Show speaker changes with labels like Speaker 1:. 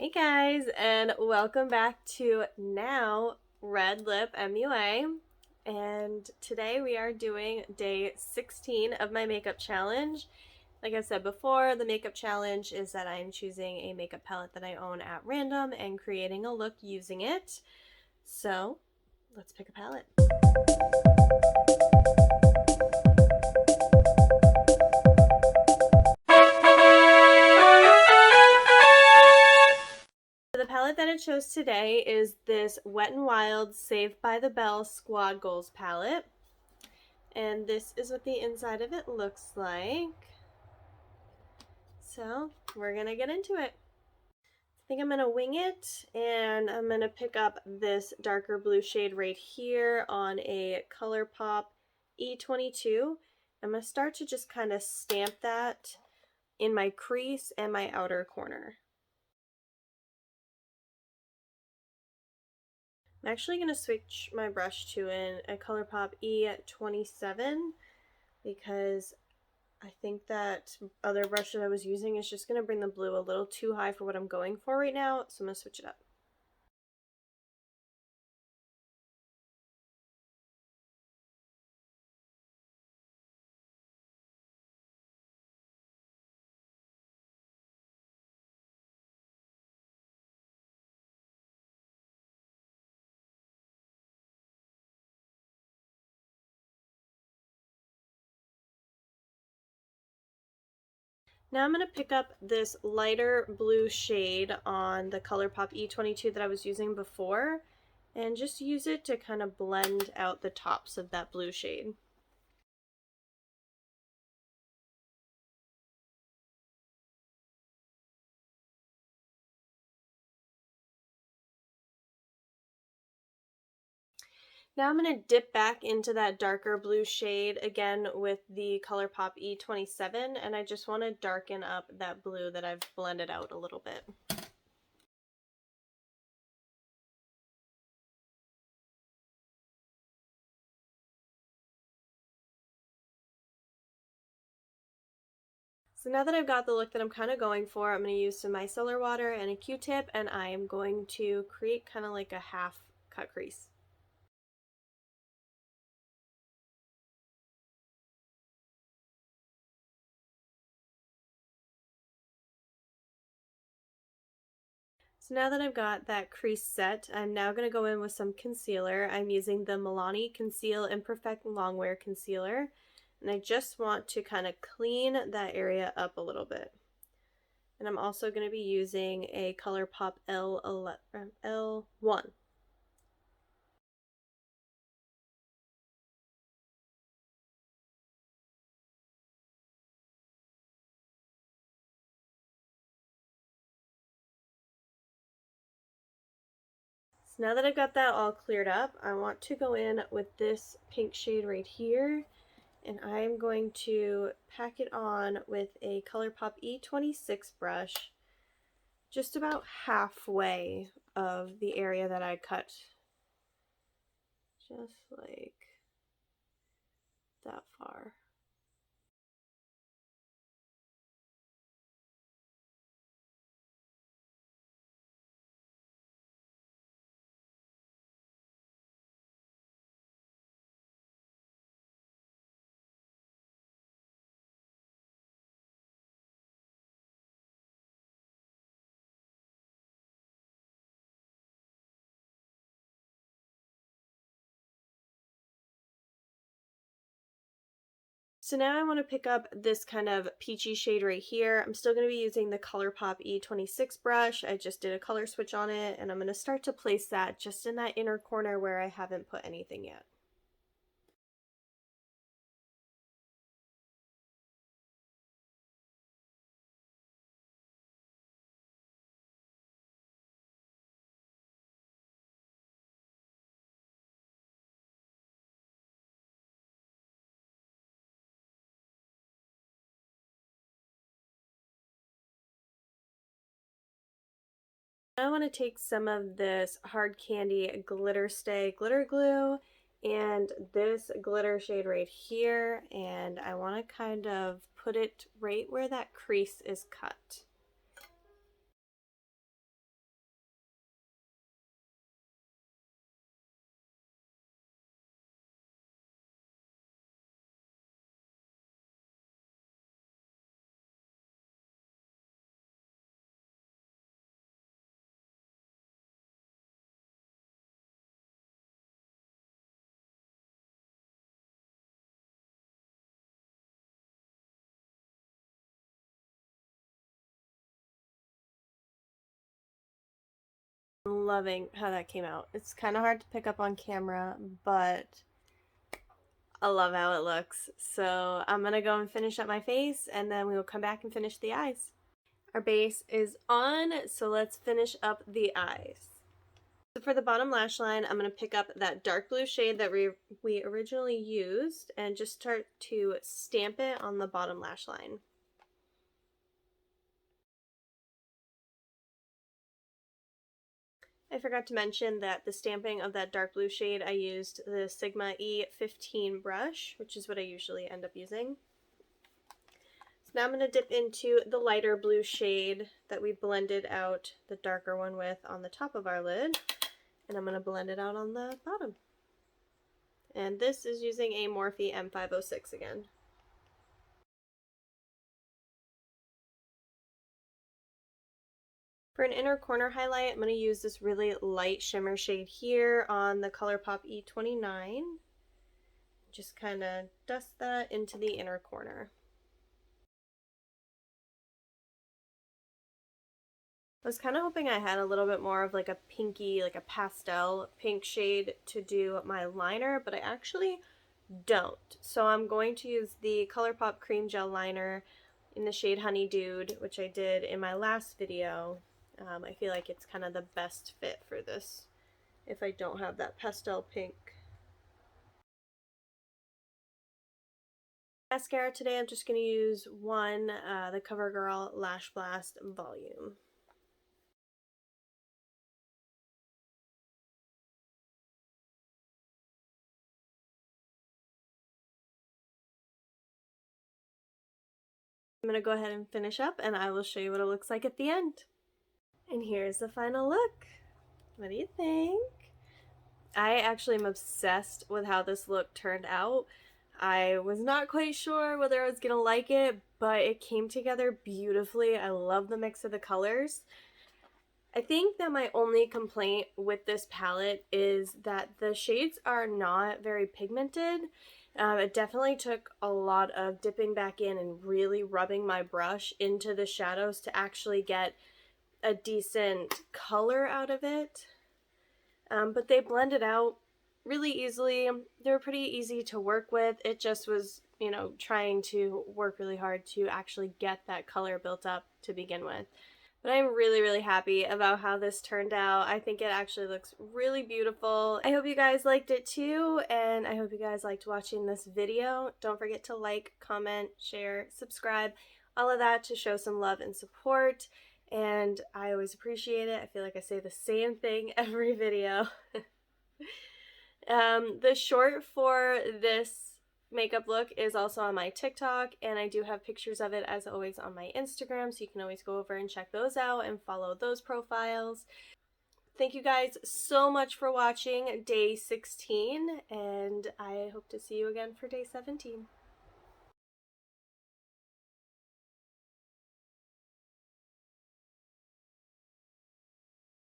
Speaker 1: Hey guys, and welcome back to Now Red Lip MUA. And today we are doing day 16 of my makeup challenge. Like I said before, the makeup challenge is that I'm choosing a makeup palette that I own at random and creating a look using it. So let's pick a palette. The palette that I chose today is this Wet n Wild Saved by the Bell Squad Goals palette. And this is what the inside of it looks like. So we're gonna get into it. I think I'm gonna wing it, and I'm gonna pick up this darker blue shade right here on a ColourPop E22. I'm gonna start to just kind of stamp that in my crease and my outer corner. I'm actually going to switch my brush to a ColourPop E27 because I think that other brush that I was using is just going to bring the blue a little too high for what I'm going for right now, so I'm going to switch it up. Now I'm going to pick up this lighter blue shade on the ColourPop E22 that I was using before and just use it to kind of blend out the tops of that blue shade. Now I'm going to dip back into that darker blue shade again with the ColourPop E27, and I just want to darken up that blue that I've blended out a little bit. So now that I've got the look that I'm kind of going for, I'm going to use some micellar water and a Q-tip, and I am going to create kind of like a half cut crease. So now that I've got that crease set, I'm now going to go in with some concealer. I'm using the Milani Conceal Imperfect Longwear Concealer, and I just want to kind of clean that area up a little bit. And I'm also going to be using a ColourPop L1. So now that I've got that all cleared up, I want to go in with this pink shade right here, and I'm going to pack it on with a ColourPop E26 brush, just about halfway of the area that I cut. Just like that far. So now I want to pick up this kind of peachy shade right here. I'm still going to be using the ColourPop E26 brush. I just did a color switch on it, and I'm going to start to place that just in that inner corner where I haven't put anything yet. I want to take some of this Hard Candy Glitter Stay glitter glue and this glitter shade right here, and I want to kind of put it right where that crease is cut. I'm loving how that came out. It's kind of hard to pick up on camera, but I love how it looks. So I'm gonna go and finish up my face, and then we will come back and finish the eyes. Our base is on, so let's finish up the eyes. So for the bottom lash line, I'm going to pick up that dark blue shade that we originally used and just start to stamp it on the bottom lash line. I forgot to mention that the stamping of that dark blue shade, I used the Sigma E15 brush, which is what I usually end up using. So now I'm going to dip into the lighter blue shade that we blended out the darker one with on the top of our lid, and I'm going to blend it out on the bottom. And this is using a Morphe M506 again. For an inner corner highlight, I'm going to use this really light shimmer shade here on the ColourPop E29. Just kind of dust that into the inner corner. I was kind of hoping I had a little bit more of like a pinky, like a pastel pink shade to do my liner, but I actually don't. So I'm going to use the ColourPop Cream Gel Liner in the shade Honeydude, which I did in my last video. I feel like it's kind of the best fit for this if I don't have that pastel pink. Mascara today, I'm just going to use one, the Covergirl Lash Blast Volume. I'm going to go ahead and finish up, and I will show you what it looks like at the end. And here's the final look. What do you think? I actually am obsessed with how this look turned out. I was not quite sure whether I was going to like it, but it came together beautifully. I love the mix of the colors. I think that my only complaint with this palette is that the shades are not very pigmented. It definitely took a lot of dipping back in and really rubbing my brush into the shadows to actually get a decent color out of it. But they blended out really easily. They were pretty easy to work with. It just was, you know, trying to work really hard to actually get that color built up to begin with. But I'm really, really happy about how this turned out. I think it actually looks really beautiful. I hope you guys liked it too, and I hope you guys liked watching this video. Don't forget to like, comment, share, subscribe, all of that to show some love and support. And I always appreciate it. I feel like I say the same thing every video. The short for this makeup look is also on my TikTok, and I do have pictures of it as always on my Instagram, so you can always go over and check those out and follow those profiles. Thank you guys so much for watching day 16, and I hope to see you again for day 17.